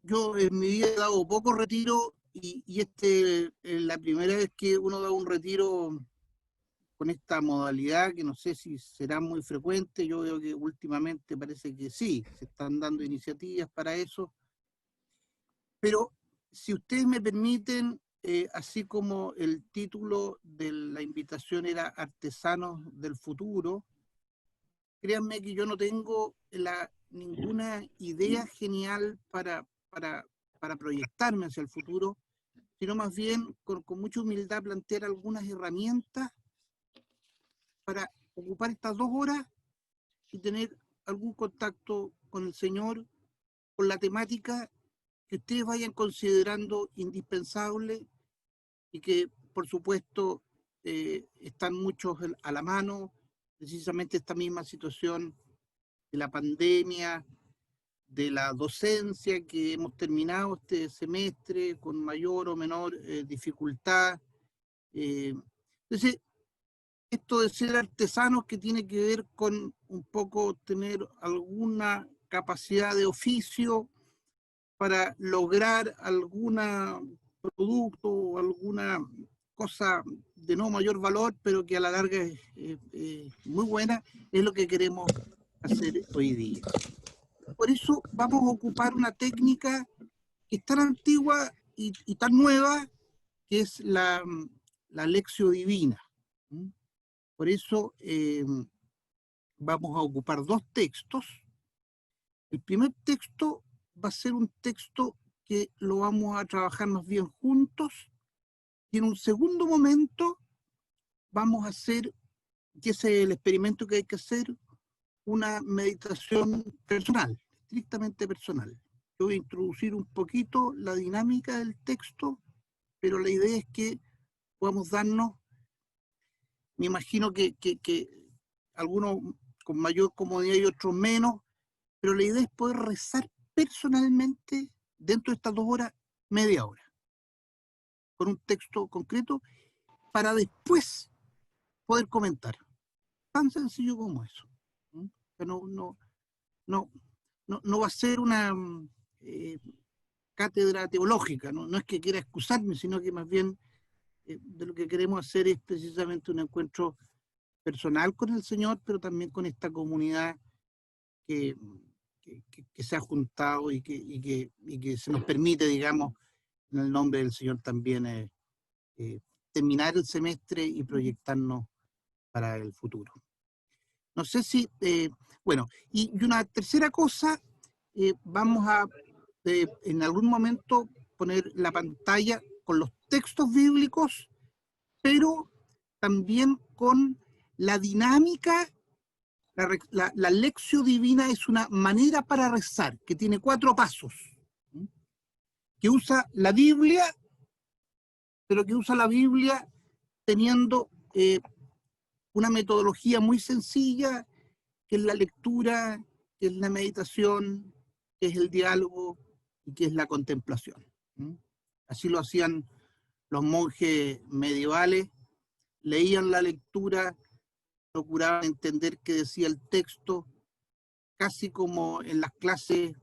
yo en mi vida he dado poco retiro y este es la primera vez que uno da un retiro con esta modalidad, que no sé si será muy frecuente. Yo veo que últimamente parece que sí, se están dando iniciativas para eso, pero si ustedes me permiten, así como el título de la invitación era Artesanos del Futuro, créanme que yo no tengo ninguna idea genial para proyectarme hacia el futuro, sino más bien con mucha humildad plantear algunas herramientas para ocupar estas 2 horas y tener algún contacto con el Señor, con la temática que ustedes vayan considerando indispensable y que, por supuesto, están muchos a la mano, precisamente esta misma situación de la pandemia, de la docencia que hemos terminado este semestre con mayor o menor dificultad. Entonces, esto de ser artesanos que tiene que ver con un poco tener alguna capacidad de oficio para lograr algún producto o alguna cosa de no mayor valor, pero que a la larga es muy buena, es lo que queremos hacer hoy día. Por eso vamos a ocupar una técnica que es tan antigua y tan nueva, que es la Lectio Divina. Por eso vamos a ocupar 2 textos. El primer texto va a ser un texto que lo vamos a trabajar más bien juntos, y en un segundo momento vamos a hacer, que ese es el experimento que hay que hacer, una meditación personal, estrictamente personal. Yo voy a introducir un poquito la dinámica del texto, pero la idea es que podamos darnos, me imagino que algunos con mayor comodidad y otros menos, pero la idea es poder rezar personalmente dentro de estas 2 horas, media hora, con un texto concreto, para después poder comentar. Tan sencillo como eso. No, no, no, no va a ser una eh, cátedra teológica, no es que quiera excusarme, sino que más bien de lo que queremos hacer es precisamente un encuentro personal con el Señor, pero también con esta comunidad que, que se ha juntado y que se nos permite, digamos, en el nombre del Señor también eh, terminar el semestre y proyectarnos para el futuro. No sé si, bueno, y una tercera cosa, vamos a en algún momento poner la pantalla con los textos bíblicos, pero también con la dinámica. La lección divina es una manera para rezar que tiene 4 pasos, que usa la Biblia, pero que usa la Biblia teniendo una metodología muy sencilla, que es la lectura, que es la meditación, que es el diálogo y que es la contemplación. Así lo hacían los monjes medievales, leían la lectura, procuraban entender qué decía el texto, casi como en las clases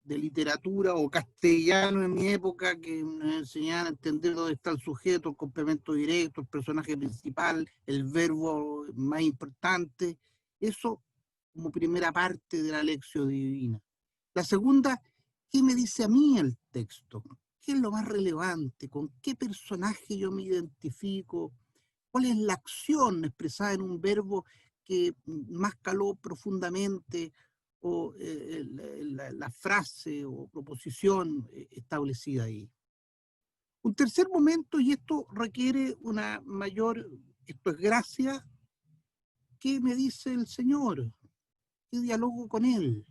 de literatura o castellano en mi época, que nos enseñaban a entender dónde está el sujeto, el complemento directo, el personaje principal, el verbo más importante. Eso como primera parte de la lección divina. La segunda, ¿qué me dice a mí el texto? ¿Qué es lo más relevante? ¿Con qué personaje yo me identifico? ¿Cuál es la acción expresada en un verbo que más caló profundamente, o la frase o proposición establecida ahí? Un tercer momento, y esto requiere una mayor, esto es gracia, ¿qué me dice el Señor? ¿Qué dialogo con Él?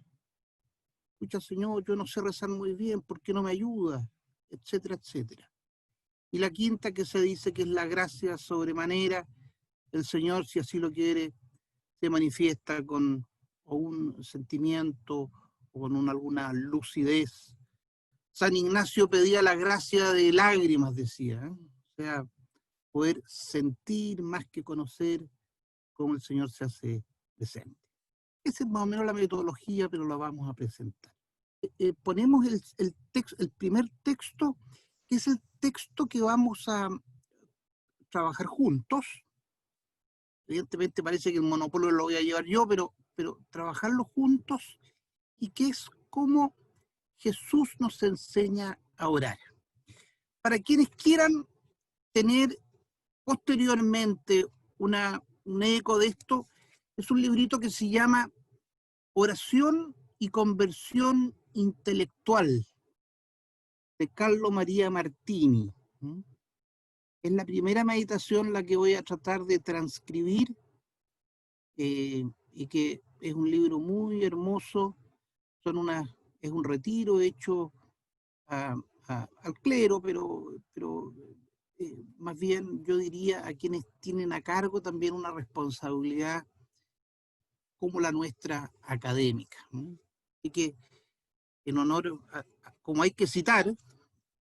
Escucha, Señor, yo no sé rezar muy bien, ¿por qué no me ayuda? Etcétera, etcétera. Y la quinta, que se dice que es la gracia sobremanera, el Señor, si así lo quiere, se manifiesta con o un sentimiento o con alguna lucidez. San Ignacio pedía la gracia de lágrimas, decía, ¿eh? O sea, poder sentir más que conocer cómo el Señor se hace presente. Esa es más o menos la metodología, pero la vamos a presentar. ponemos el primer texto, que es el texto que vamos a trabajar juntos. Evidentemente parece que el monopolio lo voy a llevar yo, pero trabajarlo juntos, y que es como Jesús nos enseña a orar. Para quienes quieran tener posteriormente un eco de esto, es un librito que se llama Oración y Conversión Intelectual, de Carlo María Martini. Es la primera meditación la que voy a tratar de transcribir, y que es un libro muy hermoso. Es un retiro hecho al clero, pero más bien yo diría a quienes tienen a cargo también una responsabilidad como la nuestra académica. Y que en honor, como hay que citar,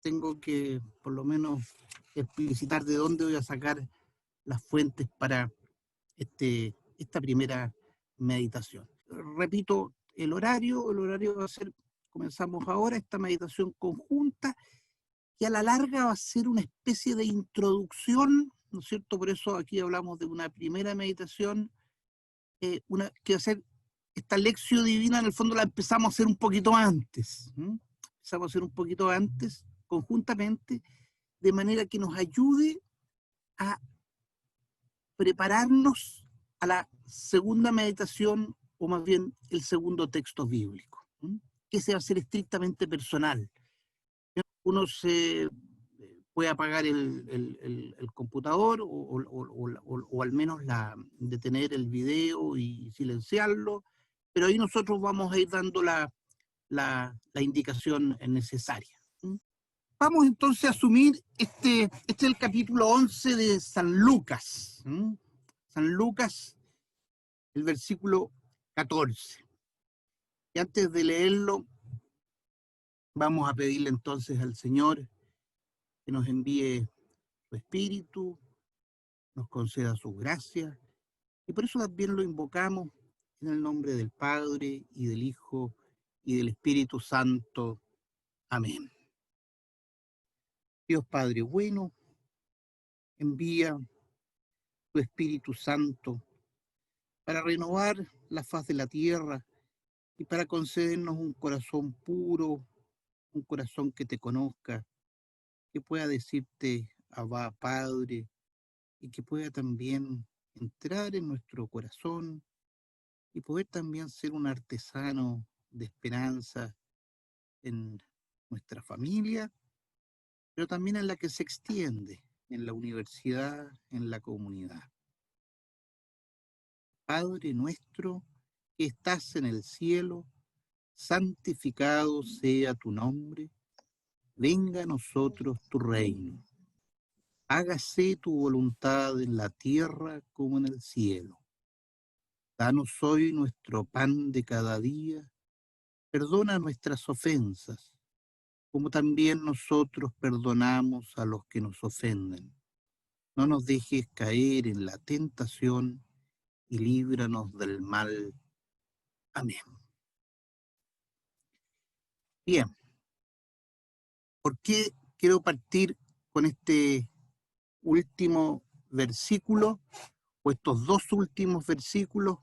tengo que por lo menos explicitar de dónde voy a sacar las fuentes para esta primera meditación. Repito, el horario va a ser, comenzamos ahora esta meditación conjunta, que a la larga va a ser una especie de introducción, ¿no es cierto? Por eso aquí hablamos de una primera meditación, que va a ser esta lección divina. En el fondo la empezamos a hacer un poquito antes, empezamos a hacer un poquito antes, conjuntamente, de manera que nos ayude a prepararnos a la segunda meditación, o más bien el segundo texto bíblico, que se va a ser estrictamente personal. Uno se puede apagar el computador, o al menos detener el video y silenciarlo, pero ahí nosotros vamos a ir dando la indicación necesaria. Vamos entonces a asumir, este es el capítulo 11 de San Lucas. San Lucas, el versículo 14. Y antes de leerlo, vamos a pedirle entonces al Señor que nos envíe su Espíritu, nos conceda su gracia, y por eso también lo invocamos en el nombre del Padre, y del Hijo, y del Espíritu Santo. Amén. Dios Padre bueno, envía tu Espíritu Santo para renovar la faz de la tierra y para concedernos un corazón puro, un corazón que te conozca, que pueda decirte Abba, Padre, y que pueda también entrar en nuestro corazón y poder también ser un artesano de esperanza en nuestra familia, pero también en la que se extiende, en la universidad, en la comunidad. Padre nuestro que estás en el cielo, santificado sea tu nombre, venga a nosotros tu reino. Hágase tu voluntad en la tierra como en el cielo. Danos hoy nuestro pan de cada día. Perdona nuestras ofensas, como también nosotros perdonamos a los que nos ofenden. No nos dejes caer en la tentación y líbranos del mal. Amén. Bien, ¿por qué quiero partir con este último versículo, o estos dos últimos versículos?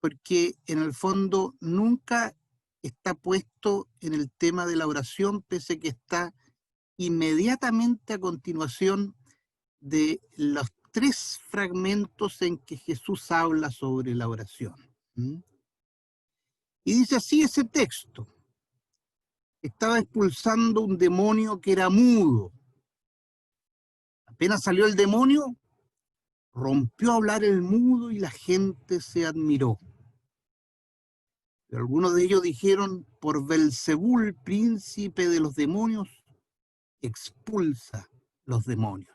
Porque en el fondo nunca está puesto en el tema de la oración, pese a que está inmediatamente a continuación de los tres fragmentos en que Jesús habla sobre la oración. Y dice así ese texto: estaba expulsando un demonio que era mudo. Apenas salió el demonio, rompió a hablar el mudo y la gente se admiró. Pero algunos de ellos dijeron: por Belzebul, príncipe de los demonios, expulsa los demonios.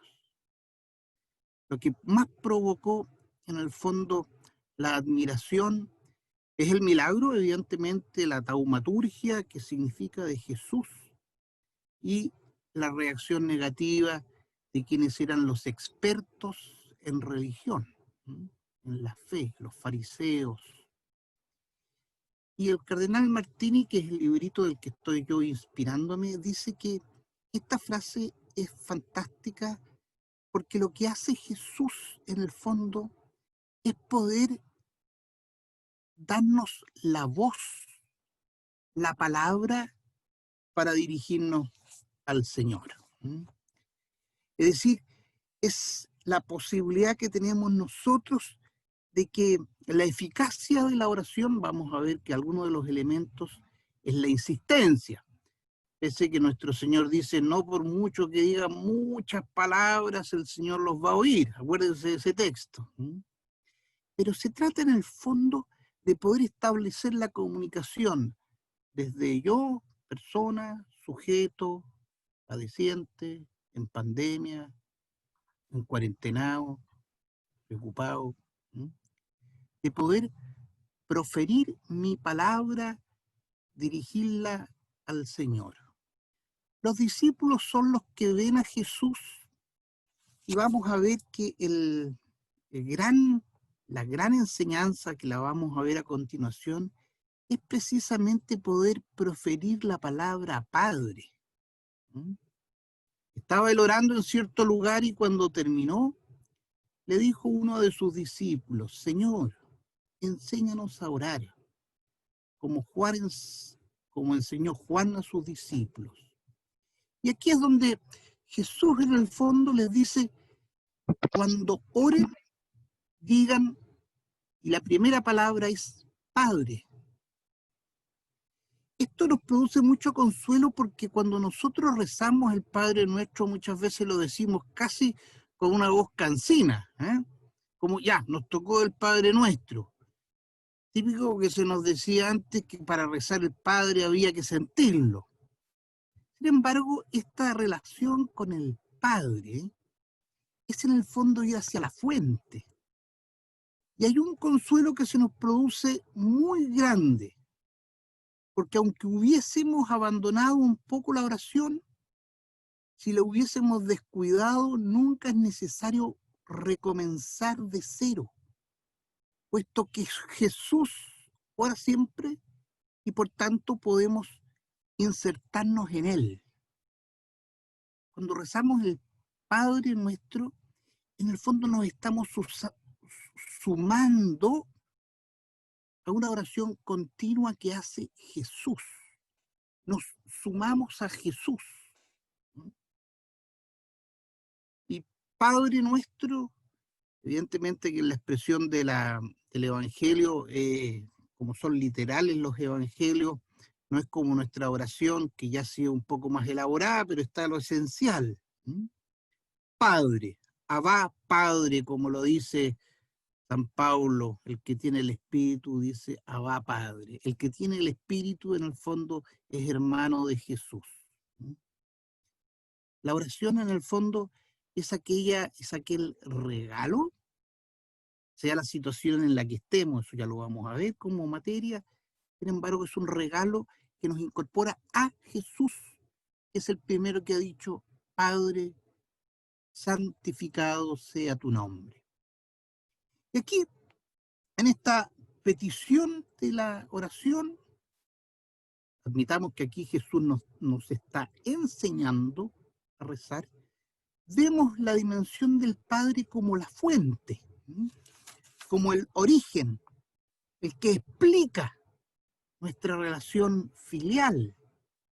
Lo que más provocó en el fondo la admiración es el milagro, evidentemente la taumaturgia, que significa de Jesús, y la reacción negativa de quienes eran los expertos en religión, en la fe, los fariseos. Y el cardenal Martini, que es el librito del que estoy yo inspirándome, dice que esta frase es fantástica porque lo que hace Jesús en el fondo es poder darnos la voz, la palabra para dirigirnos al Señor. Es decir, es la posibilidad que tenemos nosotros de que la eficacia de la oración, vamos a ver que alguno de los elementos es la insistencia. Pese que nuestro Señor dice, no por mucho que diga muchas palabras, el Señor los va a oír. Acuérdense de ese texto. Pero se trata en el fondo de poder establecer la comunicación desde yo, persona, sujeto, padeciente, en pandemia, en cuarentenado, preocupado, de poder proferir mi palabra, dirigirla al Señor. Los discípulos son los que ven a Jesús y vamos a ver que la gran enseñanza que la vamos a ver a continuación es precisamente poder proferir la palabra Padre. Estaba él orando en cierto lugar y cuando terminó, le dijo uno de sus discípulos, Señor, enséñanos a orar, como enseñó Juan a sus discípulos. Y aquí es donde Jesús en el fondo les dice, cuando oren, digan, y la primera palabra es Padre. Esto nos produce mucho consuelo porque cuando nosotros rezamos el Padre Nuestro muchas veces lo decimos casi con una voz cansina, como ya, nos tocó el Padre Nuestro. Típico que se nos decía antes que para rezar el Padre había que sentirlo. Sin embargo, esta relación con el Padre es en el fondo ir hacia la fuente. Y hay un consuelo que se nos produce muy grande, porque aunque hubiésemos abandonado un poco la oración, si la hubiésemos descuidado, nunca es necesario recomenzar de cero, puesto que Jesús ora siempre y por tanto podemos insertarnos en él. Cuando rezamos el Padre Nuestro, en el fondo nos estamos sumando a una oración continua que hace Jesús. Nos sumamos a Jesús. Y Padre Nuestro, evidentemente que en la expresión del Evangelio, como son literales los Evangelios, no es como nuestra oración, que ya ha sido un poco más elaborada, pero está lo esencial. Padre, Abba Padre, como lo dice San Pablo, el que tiene el Espíritu dice Abba Padre. El que tiene el Espíritu en el fondo es hermano de Jesús. La oración en el fondo es aquel regalo, sea la situación en la que estemos, eso ya lo vamos a ver como materia, sin embargo es un regalo que nos incorpora a Jesús, que es el primero que ha dicho, Padre, santificado sea tu nombre. Y aquí, en esta petición de la oración, admitamos que aquí Jesús nos está enseñando a rezar, vemos la dimensión del Padre como la fuente, como el origen, el que explica nuestra relación filial,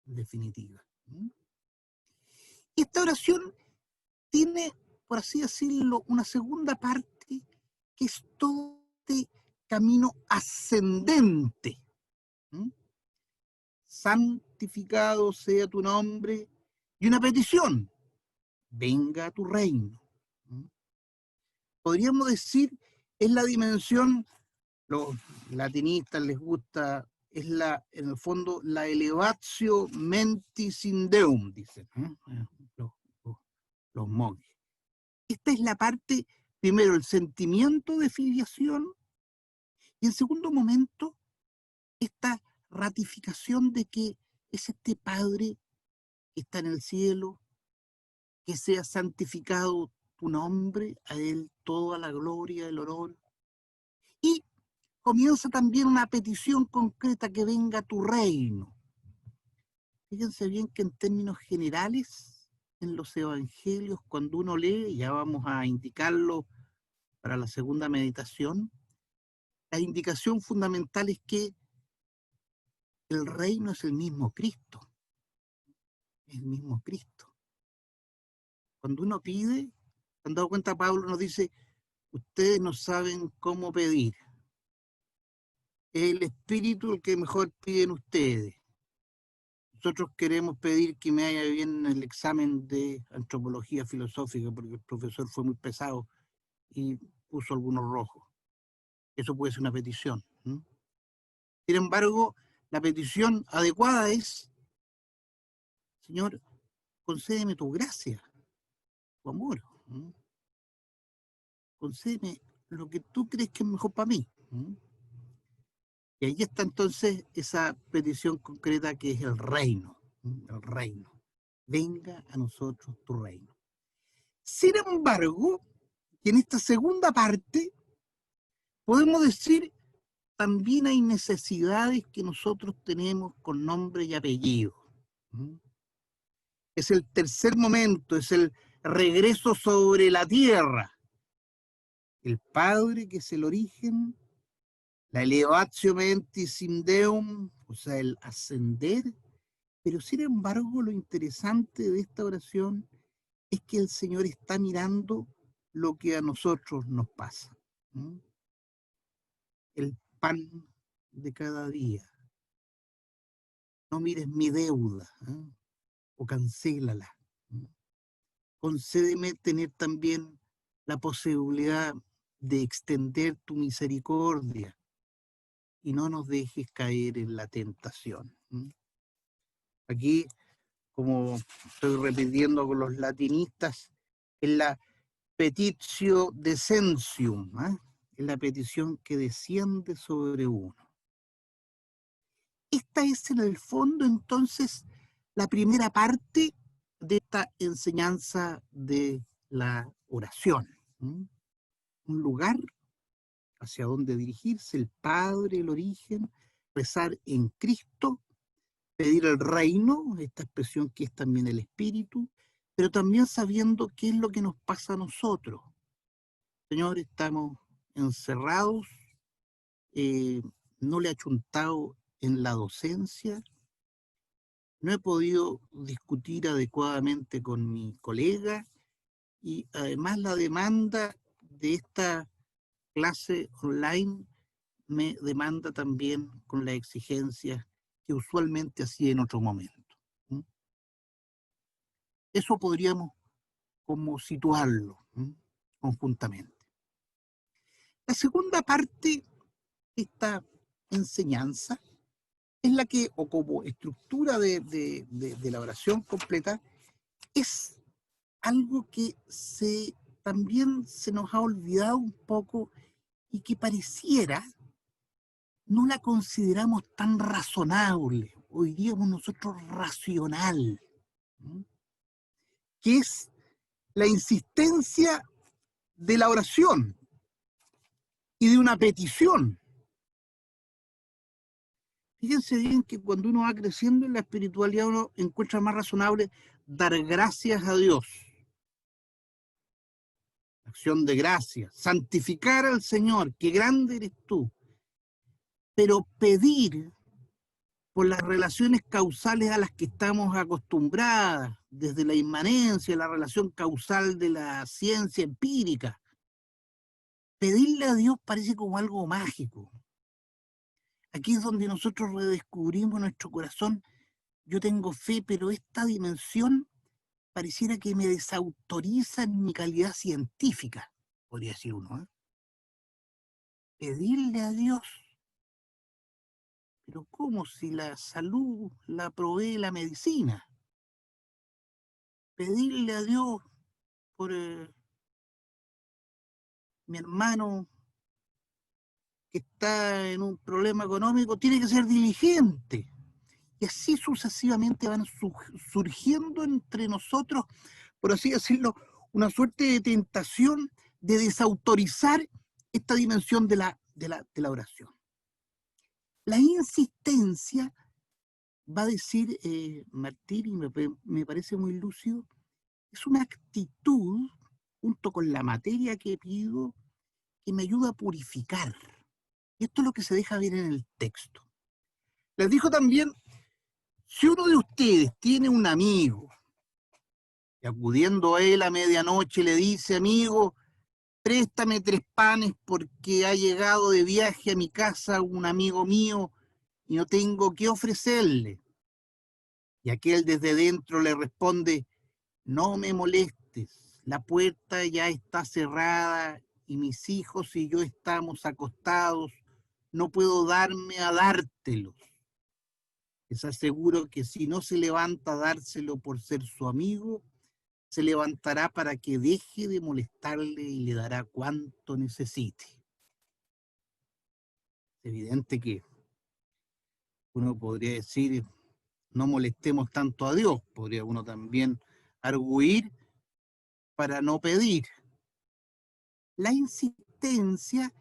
en definitiva. Esta oración tiene, por así decirlo, una segunda parte que es todo este camino ascendente. Santificado sea tu nombre, y una petición, venga a tu reino. Podríamos decir, es la dimensión, los latinistas les gusta, es en el fondo la elevatio mentis in Deum, dicen los, los, los monjes. Esta es la parte, primero, el sentimiento de filiación, y en segundo momento, esta ratificación de que es este Padre que está en el cielo, que sea santificado tu nombre, a Él toda la gloria, el honor. Y comienza también una petición concreta: que venga tu reino. Fíjense bien que en términos generales, en los evangelios, cuando uno lee, ya vamos a indicarlo para la segunda meditación, la indicación fundamental es que el reino es el mismo Cristo. Es el mismo Cristo. Cuando uno pide, han dado cuenta, Pablo nos dice: ustedes no saben cómo pedir. Es el Espíritu el que mejor piden ustedes. Nosotros queremos pedir que me vaya bien el examen de antropología filosófica, porque el profesor fue muy pesado y puso algunos rojos. Eso puede ser una petición. Sin embargo, la petición adecuada es: Señor, concédeme tu gracia, tu amor. Concédeme lo que tú crees que es mejor para mí. Y ahí está entonces esa petición concreta, que es el reino. El reino. Venga a nosotros tu reino. Sin embargo, en esta segunda parte podemos decir: también hay necesidades que nosotros tenemos con nombre y apellido. Es el tercer momento, es el regreso sobre la tierra. El Padre, que es el origen, la elevatio mentis in Deum, o sea, el ascender. Pero sin embargo, lo interesante de esta oración es que el Señor está mirando lo que a nosotros nos pasa. El pan de cada día. No mires mi deuda, o cancélala. Concédeme tener también la posibilidad de extender tu misericordia y no nos dejes caer en la tentación. Aquí, como estoy repitiendo con los latinistas, es la petitio descensium, es la petición que desciende sobre uno. Esta es en el fondo entonces la primera parte de esta enseñanza de la oración. Un lugar hacia donde dirigirse, el Padre, el origen, rezar en Cristo, pedir el reino, esta expresión que es también el Espíritu, pero también sabiendo qué es lo que nos pasa a nosotros. Señor, estamos encerrados, no le he achuntado en la docencia, no he podido discutir adecuadamente con mi colega, y además la demanda de esta clase online me demanda también con la exigencia que usualmente hacía en otro momento. Eso podríamos como situarlo conjuntamente. La segunda parte de esta enseñanza es la que, o como estructura de la oración completa, es algo que también se nos ha olvidado un poco y que pareciera no la consideramos tan razonable, o diríamos nosotros racional, que es la insistencia de la oración y de una petición. Fíjense bien que cuando uno va creciendo en la espiritualidad, uno encuentra más razonable dar gracias a Dios. Acción de gracias, santificar al Señor, qué grande eres tú. Pero pedir por las relaciones causales a las que estamos acostumbradas, desde la inmanencia, la relación causal de la ciencia empírica, pedirle a Dios parece como algo mágico. Aquí es donde nosotros redescubrimos nuestro corazón. Yo tengo fe, pero esta dimensión pareciera que me desautoriza en mi calidad científica, podría decir uno. Pedirle a Dios, pero ¿cómo si la salud la provee la medicina? Pedirle a Dios por mi hermano que está en un problema económico, tiene que ser diligente. Y así sucesivamente van surgiendo entre nosotros, por así decirlo, una suerte de tentación de desautorizar esta dimensión de de la oración. La insistencia, va a decir Martín, y me parece muy lúcido, es una actitud, junto con la materia que pido, que me ayuda a purificar. Y esto es lo que se deja ver en el texto. Les dijo también, si uno de ustedes tiene un amigo, y acudiendo a él a medianoche le dice, amigo, préstame 3 panes porque ha llegado de viaje a mi casa un amigo mío y no tengo qué ofrecerle. Y aquel desde dentro le responde, no me molestes, la puerta ya está cerrada y mis hijos y yo estamos acostados, no puedo darme a dártelos. Les aseguro que si no se levanta a dárselo por ser su amigo, se levantará para que deje de molestarle y le dará cuanto necesite. Es evidente que uno podría decir, no molestemos tanto a Dios, podría uno también arguir para no pedir. La insistencia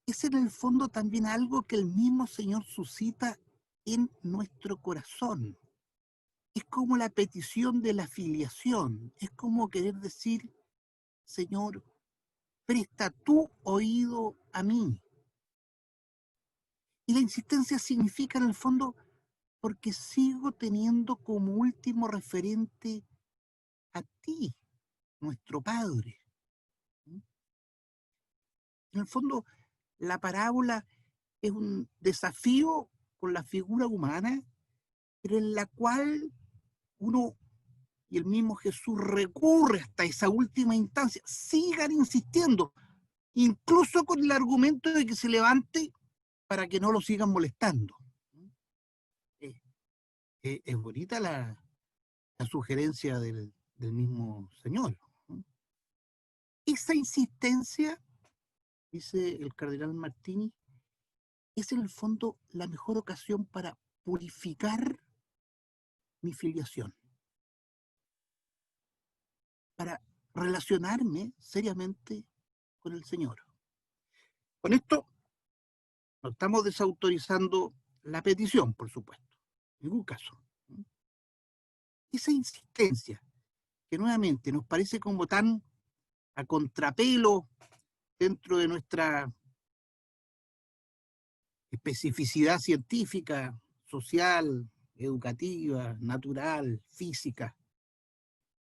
es en el fondo también algo que el mismo Señor suscita en nuestro corazón. Es como la petición de la filiación, es como querer decir, Señor, presta tu oído a mí. Y la insistencia significa en el fondo porque sigo teniendo como último referente a ti, nuestro Padre. En el fondo, la parábola es un desafío con la figura humana, pero en la cual uno y el mismo Jesús recurre hasta esa última instancia. Sigan insistiendo, incluso con el argumento de que se levante para que no lo sigan molestando. Es bonita la sugerencia del mismo Señor. Esa insistencia, dice el cardenal Martini, es en el fondo la mejor ocasión para purificar mi filiación, para relacionarme seriamente con el Señor. Con esto no estamos desautorizando la petición, por supuesto, en ningún caso. Esa insistencia, que nuevamente nos parece como tan a contrapelo dentro de nuestra especificidad científica, social, educativa, natural, física,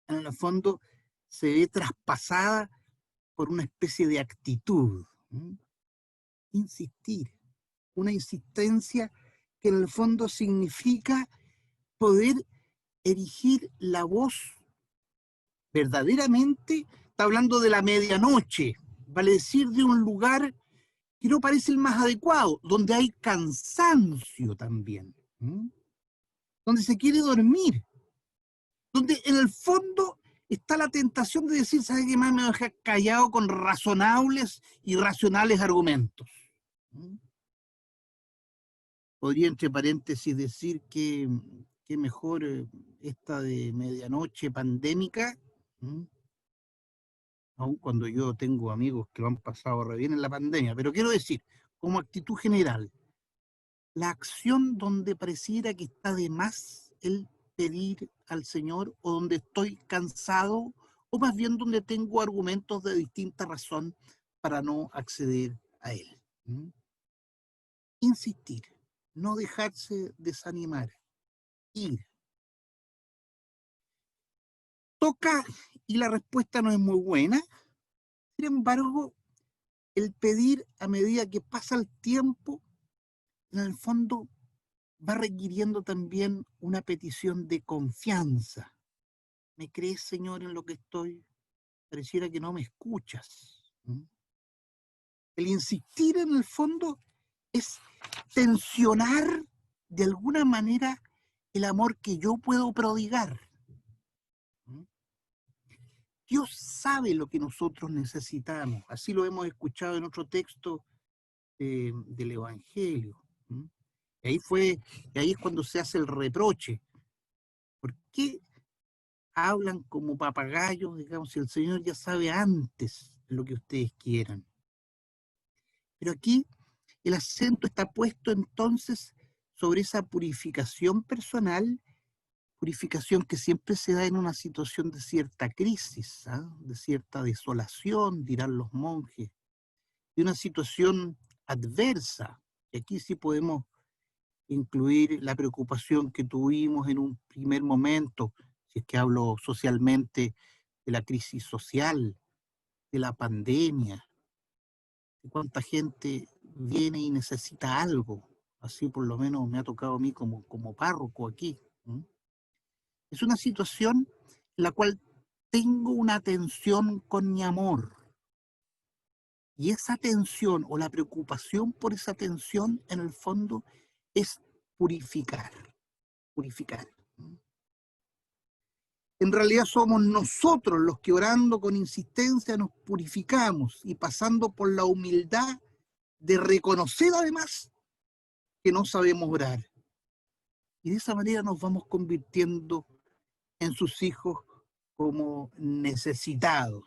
en el fondo se ve traspasada por una especie de actitud. Insistir, una insistencia que en el fondo significa poder erigir la voz verdaderamente, está hablando de la medianoche, vale decir de un lugar que no parece el más adecuado, donde hay cansancio también, donde se quiere dormir, donde en el fondo está la tentación de decir, ¿sabe qué más? Me voy a dejar callado con razonables y racionales argumentos. Podría, entre paréntesis, decir que mejor esta de medianoche pandémica, aun cuando yo tengo amigos que lo han pasado re bien en la pandemia, pero quiero decir, como actitud general, la acción donde pareciera que está de más el pedir al Señor o donde estoy cansado o más bien donde tengo argumentos de distinta razón para no acceder a Él. Insistir, no dejarse desanimar, ir. Toca y la respuesta no es muy buena, sin embargo, el pedir a medida que pasa el tiempo, en el fondo va requiriendo también una petición de confianza. ¿Me crees, Señor, en lo que estoy? Pareciera que no me escuchas. El insistir en el fondo es tensionar de alguna manera el amor que yo puedo prodigar. Dios sabe lo que nosotros necesitamos. Así lo hemos escuchado en otro texto del Evangelio. Y ahí es cuando se hace el reproche. ¿Por qué hablan como papagayos, digamos, si el Señor ya sabe antes lo que ustedes quieran? Pero aquí el acento está puesto entonces sobre esa purificación personal, purificación que siempre se da en una situación de cierta crisis, de cierta desolación, dirán los monjes, de una situación adversa. Y aquí sí podemos incluir la preocupación que tuvimos en un primer momento, si es que hablo socialmente, de la crisis social, de la pandemia, de cuánta gente viene y necesita algo. Así por lo menos me ha tocado a mí como párroco aquí. Es una situación en la cual tengo una atención con mi amor. Y esa atención o la preocupación por esa atención, en el fondo, es purificar. Purificar. En realidad somos nosotros los que orando con insistencia nos purificamos y pasando por la humildad de reconocer además que no sabemos orar. Y de esa manera nos vamos convirtiendo en sus hijos como necesitados.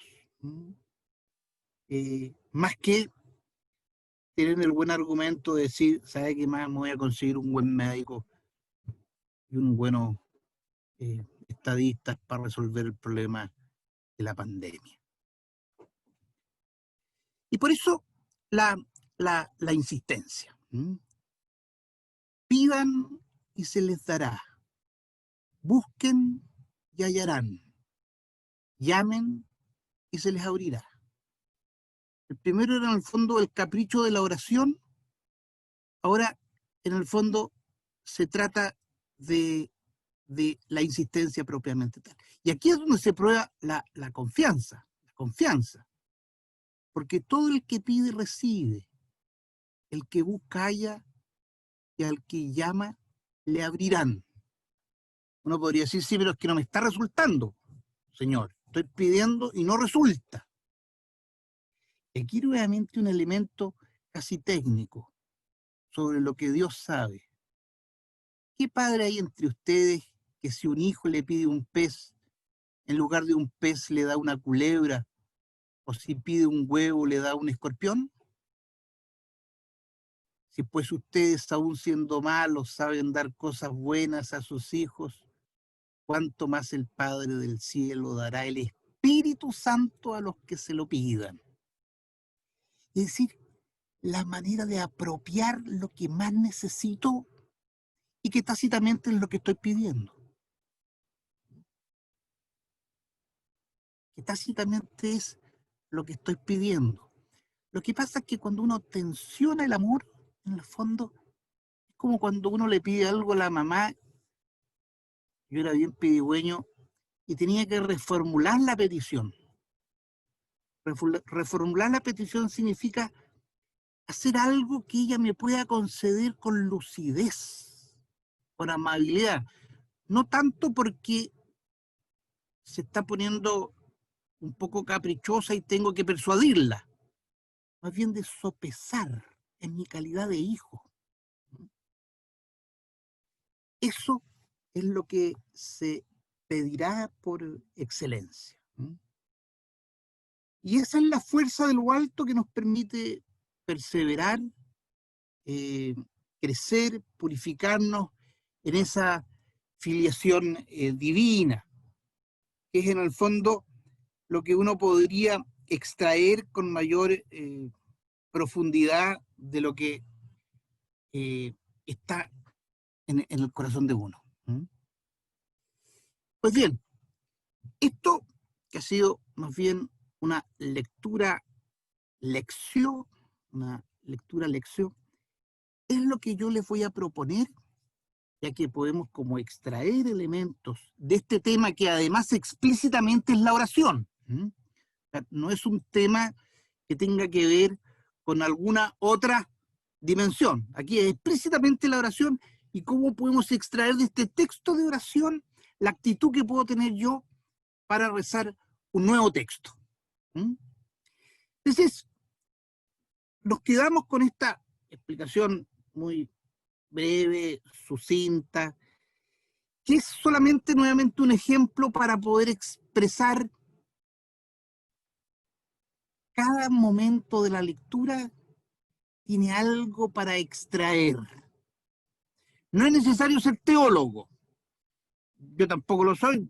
Más que tener el buen argumento de decir, ¿sabe qué más? Me voy a conseguir un buen médico y unos buenos estadistas para resolver el problema de la pandemia. Y por eso la insistencia. Pidan y se les dará. Busquen y hallarán. Llamen y se les abrirá. El primero era en el fondo el capricho de la oración. Ahora, en el fondo, se trata de la insistencia propiamente tal. Y aquí es donde se prueba la confianza. La confianza. Porque todo el que pide recibe. El que busca halla y al que llama le abrirán. Uno podría decir, sí, pero es que no me está resultando, Señor. Estoy pidiendo y no resulta. Aquí nuevamente un elemento casi técnico sobre lo que Dios sabe. ¿Qué padre hay entre ustedes que si un hijo le pide un pez, en lugar de un pez le da una culebra, o si pide un huevo le da un escorpión? Si pues ustedes, aún siendo malos, saben dar cosas buenas a sus hijos, cuánto más el Padre del cielo dará el Espíritu Santo a los que se lo pidan. Es decir, la manera de apropiar lo que más necesito y que tácitamente es lo que estoy pidiendo. Que tácitamente es lo que estoy pidiendo. Lo que pasa es que cuando uno tensiona el amor, en el fondo, es como cuando uno le pide algo a la mamá. Yo era bien pedigüeño y tenía que reformular la petición. Reformular la petición significa hacer algo que ella me pueda conceder con lucidez, con amabilidad. No tanto porque se está poniendo un poco caprichosa y tengo que persuadirla, más bien de sopesar en mi calidad de hijo. Eso es lo que se pedirá por excelencia. Y esa es la fuerza de lo alto que nos permite perseverar, crecer, purificarnos en esa filiación divina, que es en el fondo lo que uno podría extraer con mayor profundidad de lo que está en el corazón de uno. Pues bien, esto que ha sido más bien una lectura-lección, es lo que yo les voy a proponer, ya que podemos como extraer elementos de este tema que además explícitamente es la oración. No es un tema que tenga que ver con alguna otra dimensión. Aquí es explícitamente la oración y cómo podemos extraer de este texto de oración la actitud que puedo tener yo para rezar un nuevo texto. Entonces, nos quedamos con esta explicación muy breve, sucinta, que es solamente nuevamente un ejemplo para poder expresar cada momento de la lectura tiene algo para extraer. No es necesario ser teólogo. Yo tampoco lo soy.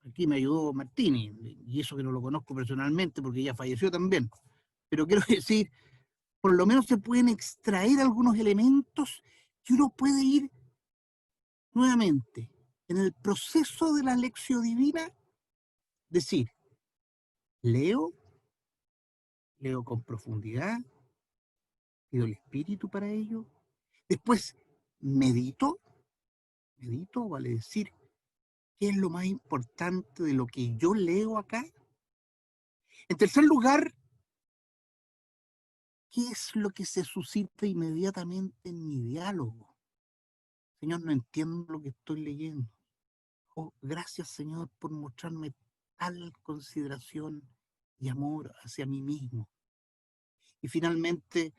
Aquí me ayudó Martini, y eso que no lo conozco personalmente porque ella falleció también. Pero quiero decir, por lo menos se pueden extraer algunos elementos que uno puede ir nuevamente en el proceso de la lección divina, decir, leo con profundidad, pido el Espíritu para ello, después medito, vale decir, ¿qué es lo más importante de lo que yo leo acá? En tercer lugar, ¿qué es lo que se suscita inmediatamente en mi diálogo? Señor, no entiendo lo que estoy leyendo. Oh, gracias, Señor, por mostrarme tal consideración y amor hacia mí mismo. Y finalmente,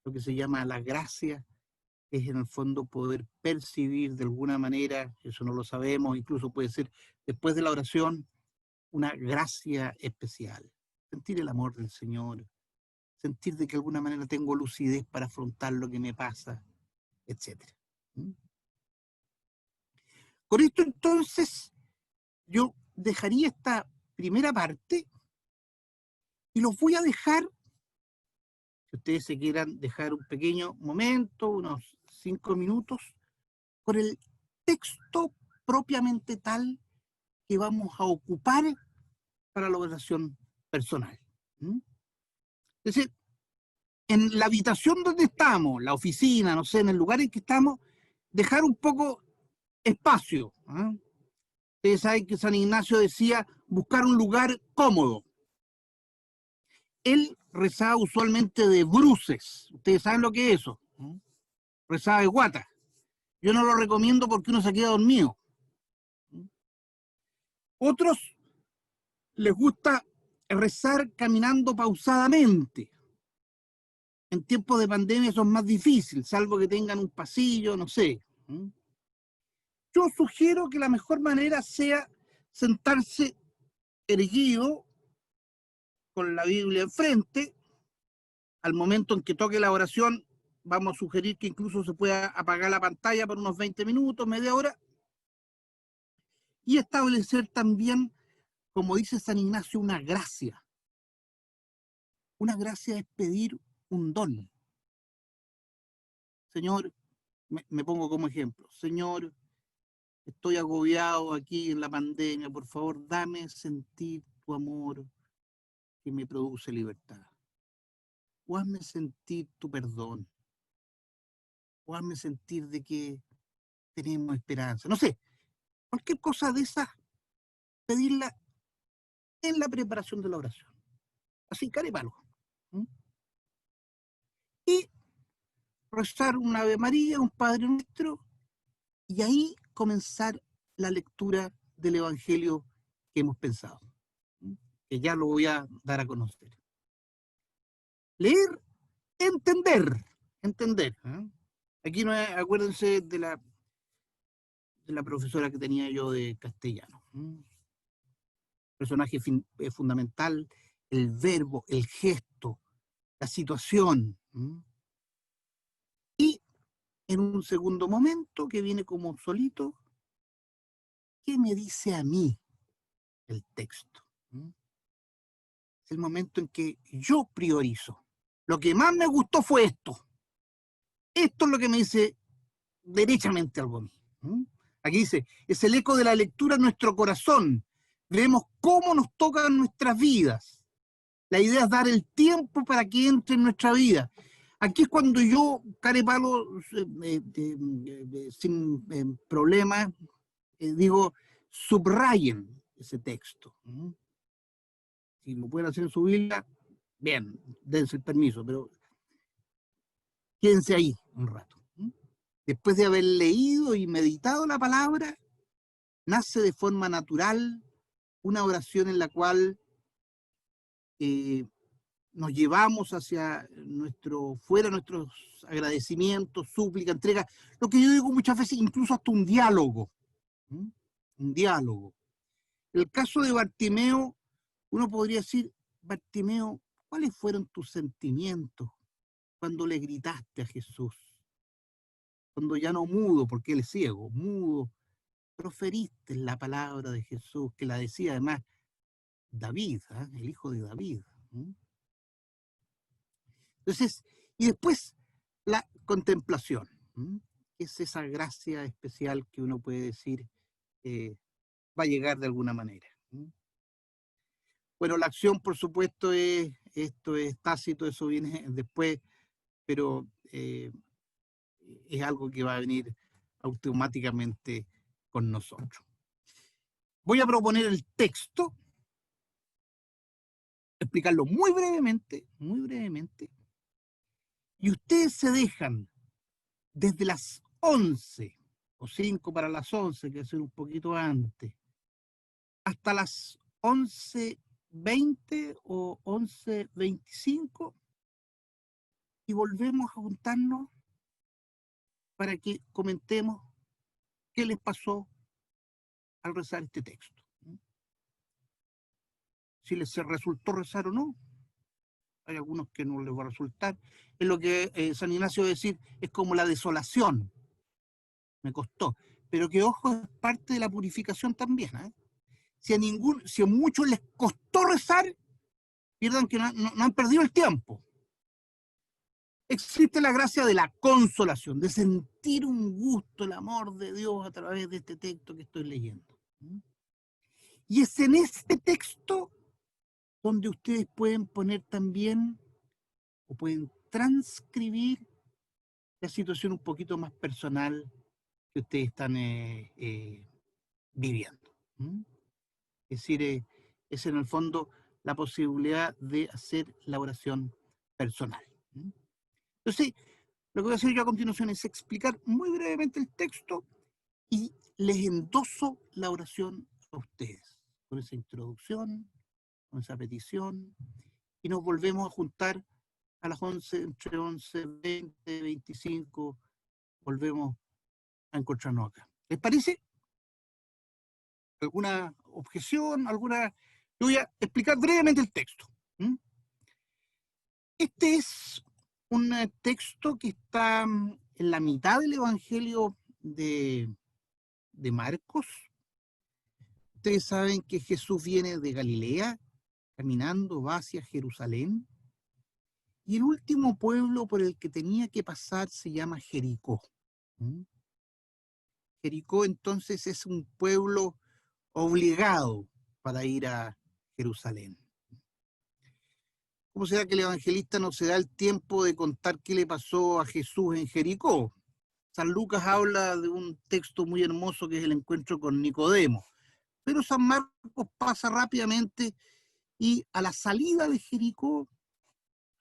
lo que se llama la gracia es en el fondo poder percibir de alguna manera, eso no lo sabemos, incluso puede ser después de la oración, una gracia especial. Sentir el amor del Señor, sentir de que de alguna manera tengo lucidez para afrontar lo que me pasa, etc. Con esto entonces yo dejaría esta primera parte y los voy a dejar, si ustedes se quieran dejar un pequeño momento, unos 5 minutos, con el texto propiamente tal que vamos a ocupar para la oración personal. Es decir, en la habitación donde estamos, la oficina, no sé, en el lugar en que estamos, dejar un poco espacio. Ustedes saben que San Ignacio decía buscar un lugar cómodo. Él rezaba usualmente de bruces. Ustedes saben lo que es eso. Rezaba de guata. Yo no lo recomiendo porque uno se queda dormido. Otros les gusta rezar caminando pausadamente. En tiempos de pandemia eso es más difícil, salvo que tengan un pasillo, no sé. Yo sugiero que la mejor manera sea sentarse erguido, con la Biblia enfrente. Al momento en que toque la oración, vamos a sugerir que incluso se pueda apagar la pantalla por unos 20 minutos, media hora, y establecer también, como dice San Ignacio, una gracia. Una gracia es pedir un don. Señor, me pongo como ejemplo, Señor, estoy agobiado aquí en la pandemia, por favor, dame sentir tu amor que me produce libertad. O hazme sentir tu perdón. O hazme sentir de que tenemos esperanza. No sé, cualquier cosa de esas, pedirla en la preparación de la oración. Así, carepalo. Y rezar un Ave María, un Padre Nuestro, y ahí comenzar la lectura del Evangelio que hemos pensado, que ya lo voy a dar a conocer. Leer, entender. Aquí no es, acuérdense de la profesora que tenía yo de castellano. Personaje fundamental, el verbo, el gesto, la situación. Y en un segundo momento, que viene como solito, ¿qué me dice a mí el texto? Es el momento en que yo priorizo. Lo que más me gustó fue esto. Esto es lo que me dice derechamente algo a mí. Aquí dice, es el eco de la lectura en nuestro corazón. Vemos cómo nos tocan nuestras vidas. La idea es dar el tiempo para que entre en nuestra vida. Aquí es cuando yo, carepalo, sin problema, digo, subrayen ese texto. Si lo pueden hacer en su Biblia, bien, dense el permiso, pero quédense ahí un rato. Después de haber leído y meditado la palabra, nace de forma natural una oración en la cual nos llevamos hacia fuera nuestros agradecimientos, súplica, entrega, lo que yo digo muchas veces, incluso hasta un diálogo. Un diálogo. El caso de Bartimeo, uno podría decir, Bartimeo, ¿Cuáles fueron tus sentimientos cuando le gritaste a Jesús? Cuando ya no mudo, porque él es ciego, mudo, proferiste la palabra de Jesús, que la decía además David, ¿eh? El hijo de David. ¿Eh? Entonces, y después la contemplación, ¿eh? Que es esa gracia especial que uno puede decir va a llegar de alguna manera. ¿Eh? Bueno, la acción, por supuesto, esto es tácito, eso viene después, pero es algo que va a venir automáticamente con nosotros. Voy a proponer el texto, explicarlo muy brevemente, y ustedes se dejan desde las 11 o 5 para las 11, que es un poquito antes, hasta las 11:20 o 11:25 y volvemos a juntarnos para que comentemos qué les pasó al rezar este texto. Si les resultó rezar o no. Hay algunos que no les va a resultar. Es lo que San Ignacio decir, es como la desolación. Me costó. Pero que ojo, es parte de la purificación también. ¿Eh? Si a muchos les costó rezar, pierdan que no han perdido el tiempo. Existe la gracia de la consolación, de sentir un gusto, el amor de Dios a través de este texto que estoy leyendo. Y es en este texto donde ustedes pueden poner también, o pueden transcribir la situación un poquito más personal que ustedes están viviendo. Es decir, es en el fondo la posibilidad de hacer la oración personal. Entonces, lo que voy a hacer yo a continuación es explicar muy brevemente el texto y les endoso la oración a ustedes, con esa introducción, con esa petición, y nos volvemos a juntar a las 11, entre 11:20, 25, volvemos a encontrarnos acá. ¿Les parece? ¿Alguna objeción? Yo voy a explicar brevemente el texto. Este es un texto que está en la mitad del Evangelio de Marcos. Ustedes saben que Jesús viene de Galilea, caminando, va hacia Jerusalén, y el último pueblo por el que tenía que pasar se llama Jericó. Jericó entonces es un pueblo obligado para ir a Jerusalén. ¿Cómo será que el evangelista no se da el tiempo de contar qué le pasó a Jesús en Jericó? San Lucas habla de un texto muy hermoso que es el encuentro con Nicodemo, pero San Marcos pasa rápidamente y a la salida de Jericó,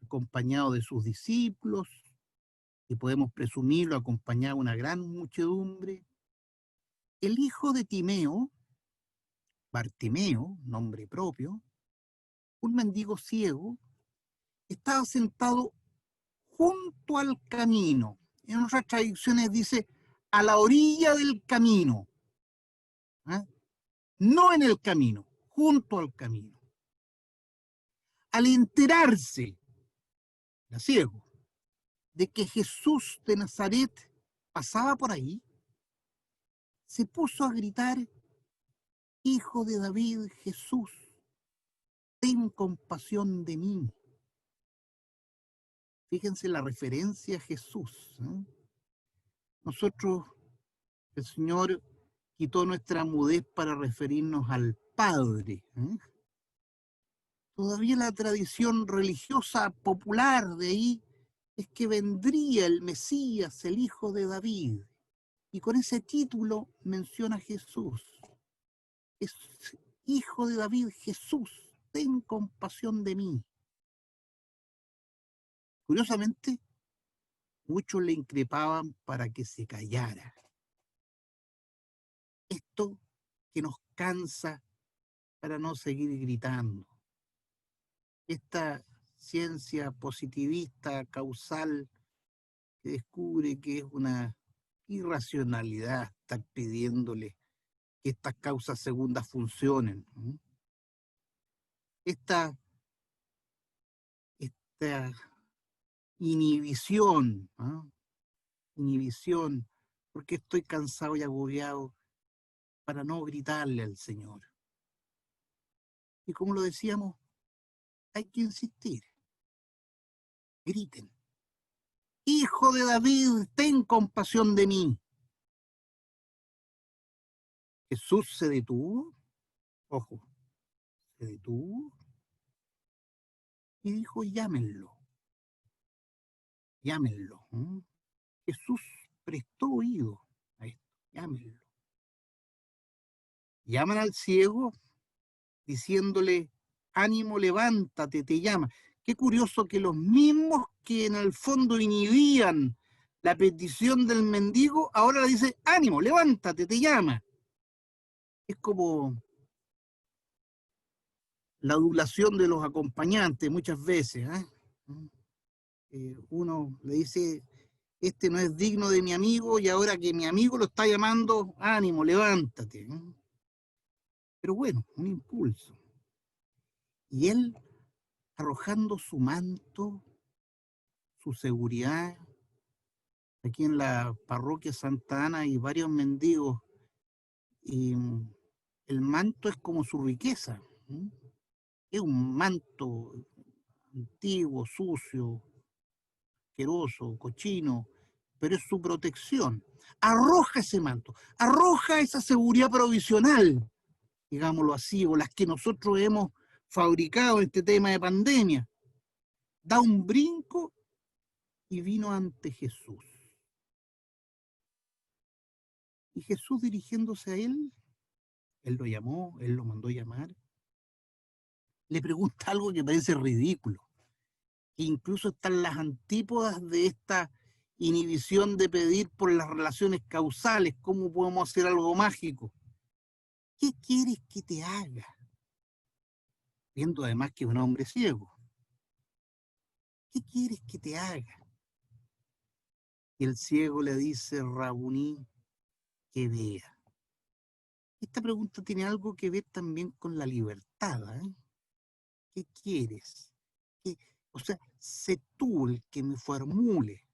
acompañado de sus discípulos, y podemos presumirlo, acompañado de una gran muchedumbre, el hijo de Timeo, Bartimeo, nombre propio, un mendigo ciego, estaba sentado junto al camino. En otras tradiciones dice a la orilla del camino. ¿Eh? No en el camino, junto al camino. Al enterarse, era ciego, de que Jesús de Nazaret pasaba por ahí, se puso a gritar: Hijo de David, Jesús, ten compasión de mí. Fíjense la referencia a Jesús. ¿Eh? Nosotros, el Señor quitó nuestra mudez para referirnos al Padre. ¿Eh? Todavía la tradición religiosa popular de ahí es que vendría el Mesías, el hijo de David. Y con ese título menciona a Jesús. Es hijo de David, Jesús, ten compasión de mí. Curiosamente, muchos le increpaban para que se callara. Esto que nos cansa para no seguir gritando. Esta ciencia positivista, causal, que descubre que es una irracionalidad estar pidiéndole que estas causas segundas funcionen. Esta esta inhibición, ¿ah? Inhibición, porque estoy cansado y agobiado para no gritarle al Señor. Y como lo decíamos, hay que insistir. Griten. Hijo de David, ten compasión de mí. Jesús se detuvo, ojo, se detuvo y dijo, llámenlo, llámenlo. Jesús prestó oído a esto, llámenlo. Llaman al ciego diciéndole, ánimo, levántate, te llama. Qué curioso que los mismos que en el fondo inhibían la petición del mendigo, ahora le dice, ánimo, levántate, te llama. Es como la adulación de los acompañantes muchas veces. Uno le dice, este no es digno de mi amigo, y ahora que mi amigo lo está llamando, ánimo, levántate. Pero bueno, un impulso. Y él, arrojando su manto, su seguridad, aquí en la parroquia Santa Ana hay varios mendigos, y el manto es como su riqueza. Es un manto antiguo, sucio, asqueroso, cochino, pero es su protección. Arroja ese manto, arroja esa seguridad provisional, digámoslo así, o las que nosotros hemos fabricado en este tema de pandemia. Da un brinco y vino ante Jesús. Y Jesús, dirigiéndose a él lo llamó, él lo mandó llamar, le pregunta algo que parece ridículo, que incluso están las antípodas de esta inhibición de pedir por las relaciones causales. ¿Cómo podemos hacer algo mágico? ¿Qué quieres que te haga? Viendo además que es un hombre ciego. ¿Qué quieres que te haga? Y el ciego le dice, Rabuní, que vea. Esta pregunta tiene algo que ver también con la libertad. ¿Qué quieres? O sea, sé tú el que me formule.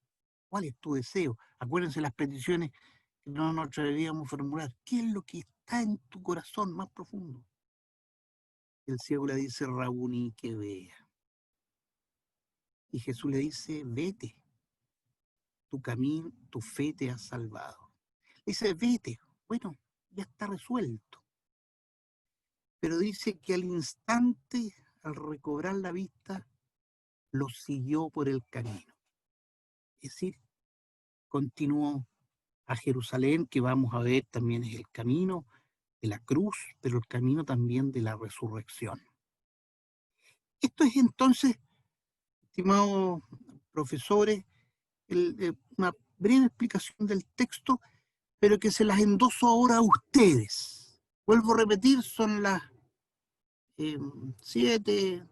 ¿Cuál es tu deseo? Acuérdense las peticiones que no nos atreveríamos a formular. ¿Qué es lo que está en tu corazón más profundo? El ciego le dice, Rabuní, que vea. Y Jesús le dice, vete. Tu camino, tu fe te ha salvado. Dice, vete. Bueno, ya está resuelto. Pero dice que al instante, al recobrar la vista, lo siguió por el camino. Es decir, continuó a Jerusalén, que vamos a ver también es el camino de la cruz, pero el camino también de la resurrección. Esto es entonces, estimados profesores, una breve explicación del texto, pero que se las endoso ahora a ustedes. Vuelvo a repetir, son las 7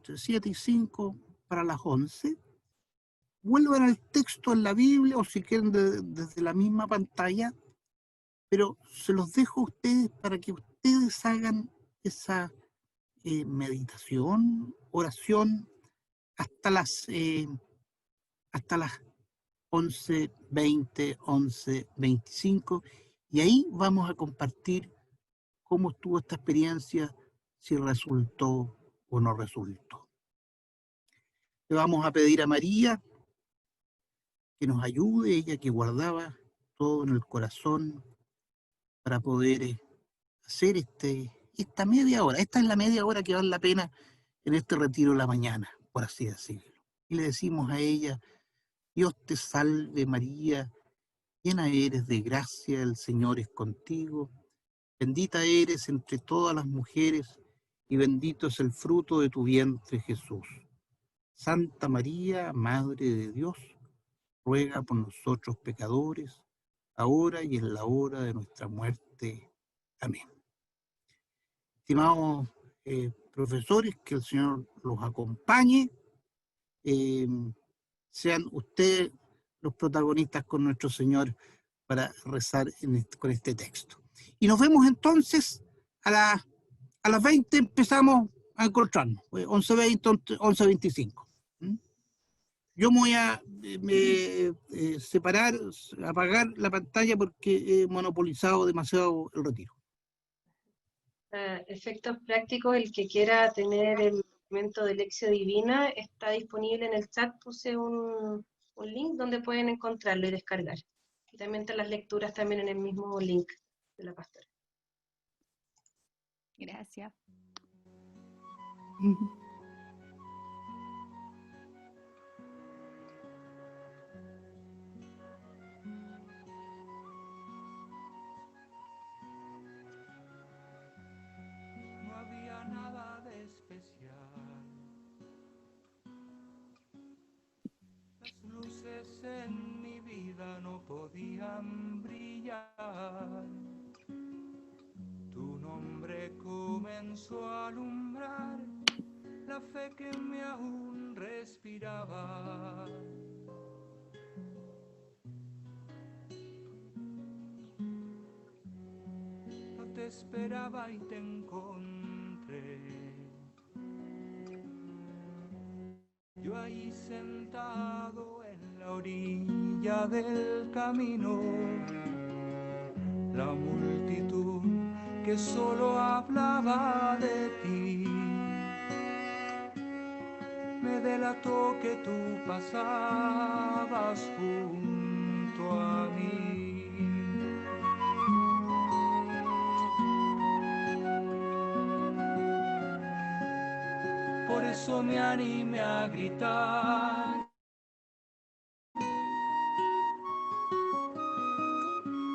y 5 para las 11. Vuelvan al texto en la Biblia, o si quieren desde la misma pantalla, pero se los dejo a ustedes para que ustedes hagan esa meditación, oración, hasta las 11:20, 11:25, y ahí vamos a compartir cómo estuvo esta experiencia, si resultó o no resultó. Le vamos a pedir a María que nos ayude, ella que guardaba todo en el corazón para poder hacer esta media hora. Esta es la media hora que vale la pena en este retiro de la mañana, por así decirlo. Y le decimos a ella, Dios te salve María, llena eres de gracia, el Señor es contigo, bendita eres entre todas las mujeres, y bendito es el fruto de tu vientre, Jesús. Santa María, Madre de Dios, ruega por nosotros pecadores, ahora y en la hora de nuestra muerte. Amén. Estimados profesores, que el Señor los acompañe. Sean ustedes los protagonistas con nuestro Señor para rezar con este texto. Y nos vemos entonces a las 20, empezamos a encontrarnos, 11:20, 11:25. Yo me voy a separar, apagar la pantalla porque he monopolizado demasiado el retiro. Efectos prácticos, el que quiera tener el documento de Lección Divina está disponible en el chat, puse un link donde pueden encontrarlo y descargar. Y también están las lecturas también en el mismo link de la pastora. Gracias. No había nada de especial. Las luces en mi vida no podían brillar. Tu nombre comenzó a alumbrar la fe que me aún respiraba. No te esperaba y te encontré. Yo ahí sentado en la orilla del camino, la multitud que solo hablaba de ti me delató que tú pasabas junto a mí. Por eso me animé a gritar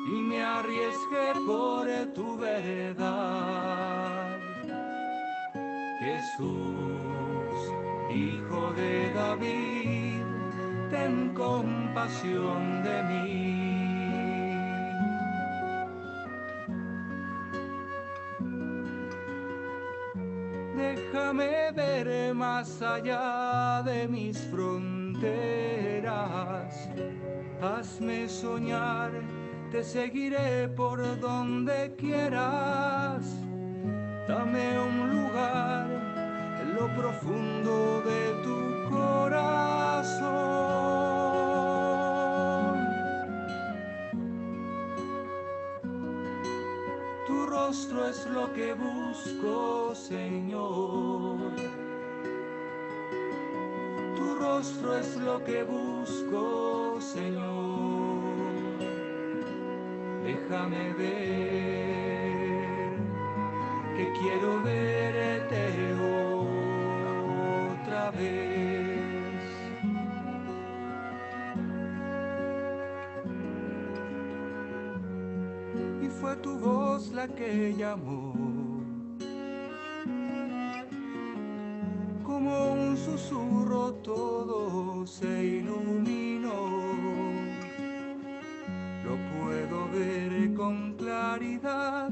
y me arriesgué por tu verdad. Jesús, Hijo de David, ten compasión de mí. Déjame ver más allá de mis fronteras. Hazme soñar, te seguiré por donde quieras. Dame un lugar en lo profundo de tu corazón. Tu rostro es lo que busco, Señor. Tu rostro es lo que busco, Señor. Déjame ver, que quiero verte otra vez. Y fue tu voz la que llamó, como un susurro todo se iluminó. Lo puedo ver con claridad,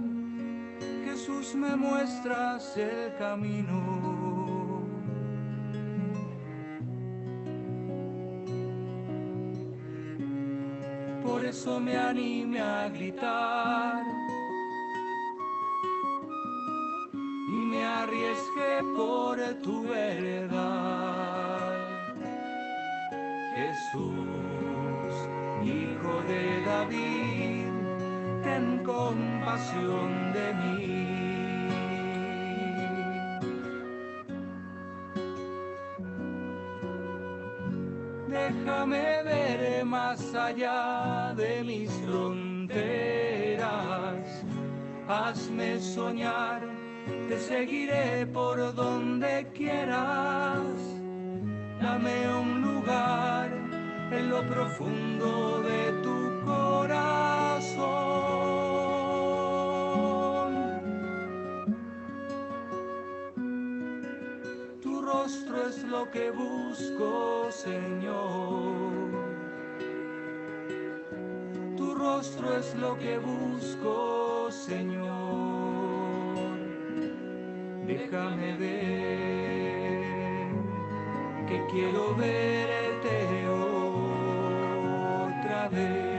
Jesús me muestras el camino. Por eso me animé a gritar y me arriesgué por tu verdad. Jesús, Hijo de David, ten compasión de mí. Déjame ver más allá de mis fronteras. Hazme soñar, te seguiré por donde quieras. Dame un lugar en lo profundo de tu corazón. Tu rostro es lo que busco, Señor. Tu rostro es lo que busco, Señor. Déjame ver, que quiero verte otra vez.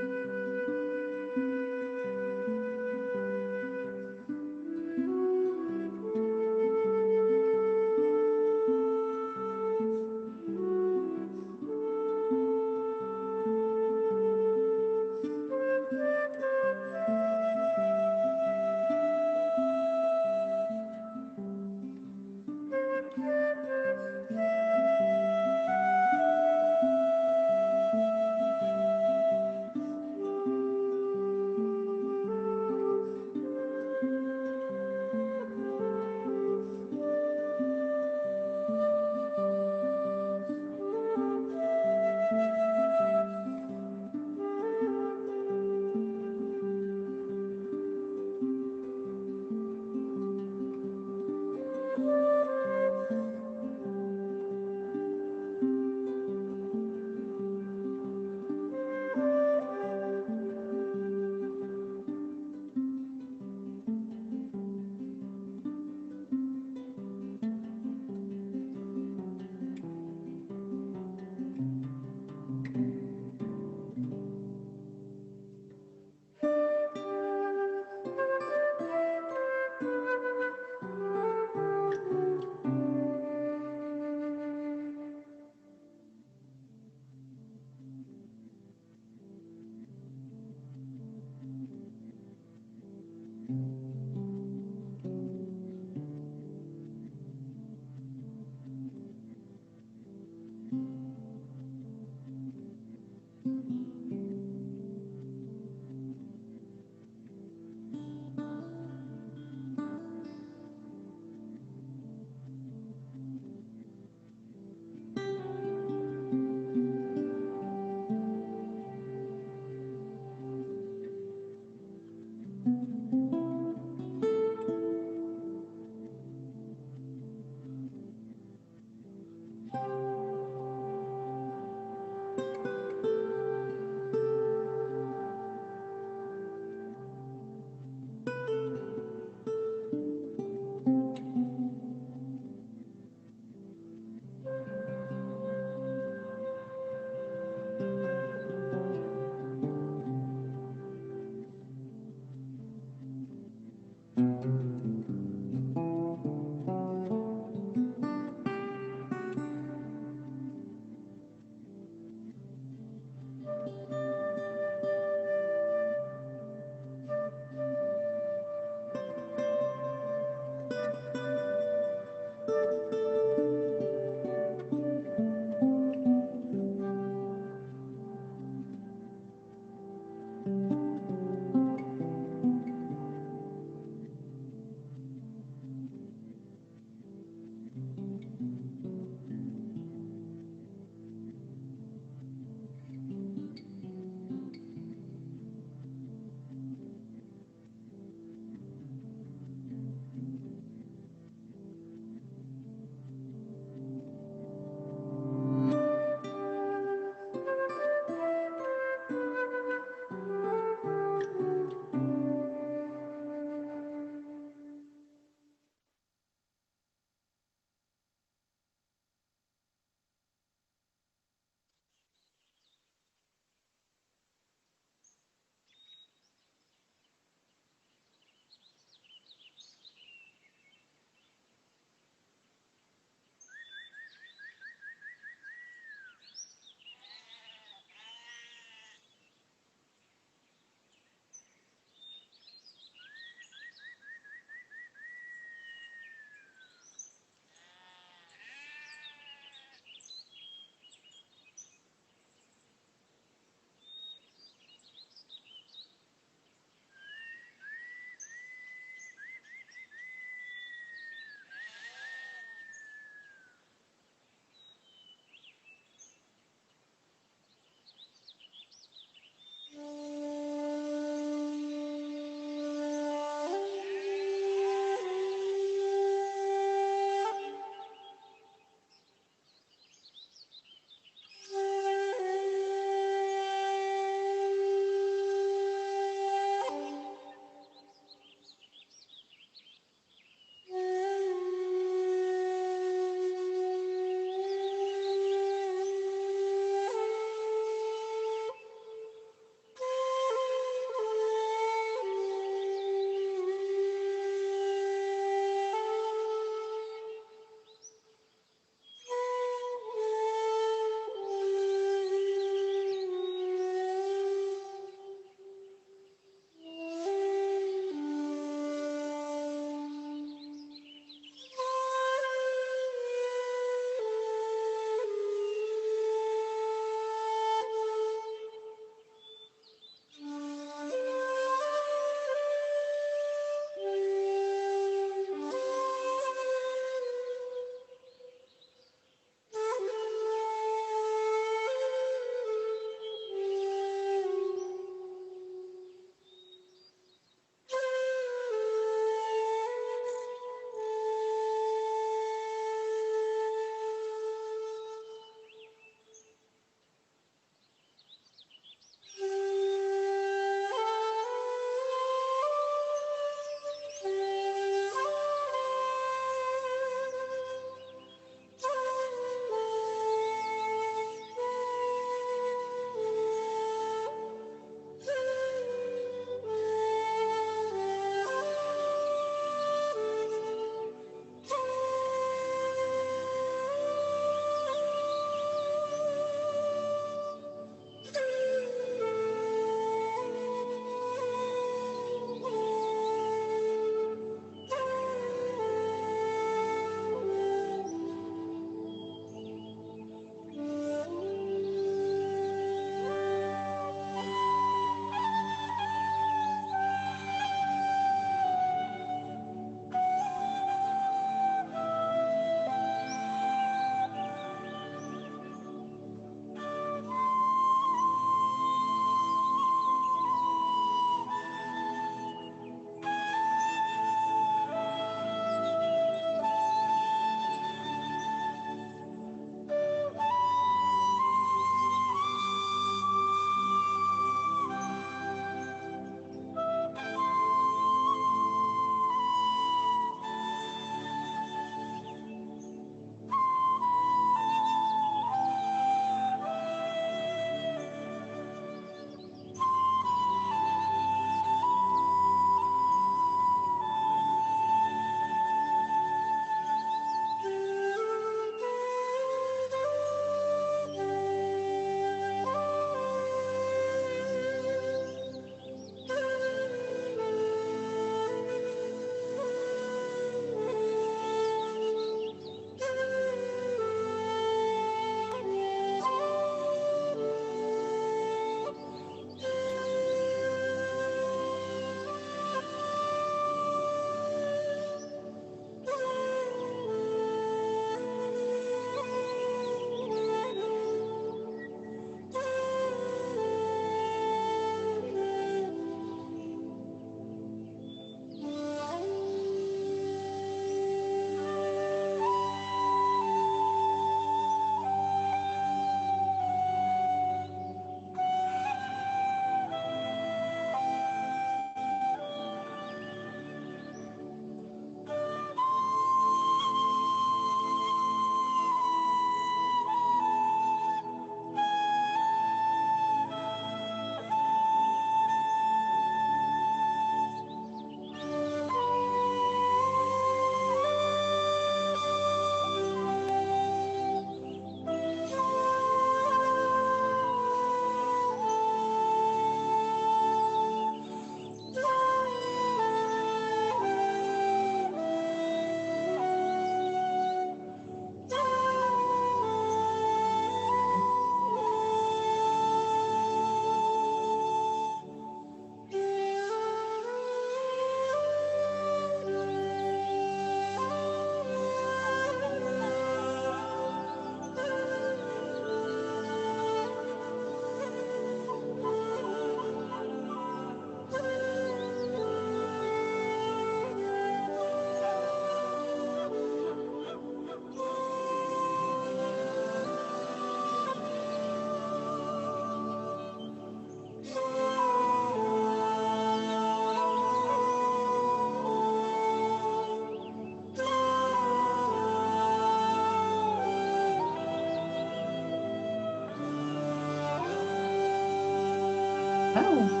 Wow.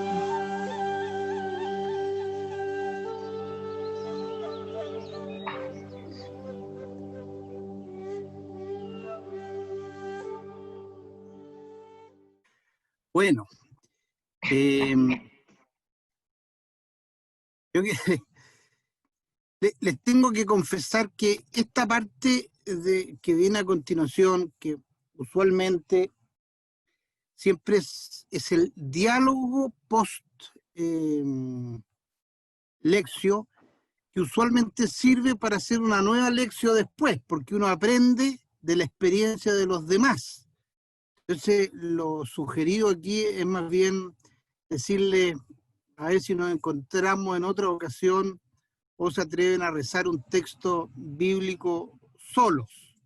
Bueno, yo les tengo que confesar que esta parte que viene a continuación, que usualmente siempre es el diálogo post-lección, que usualmente sirve para hacer una nueva lección después, porque uno aprende de la experiencia de los demás. Entonces, lo sugerido aquí es más bien decirle, a ver si nos encontramos en otra ocasión o se atreven a rezar un texto bíblico solos.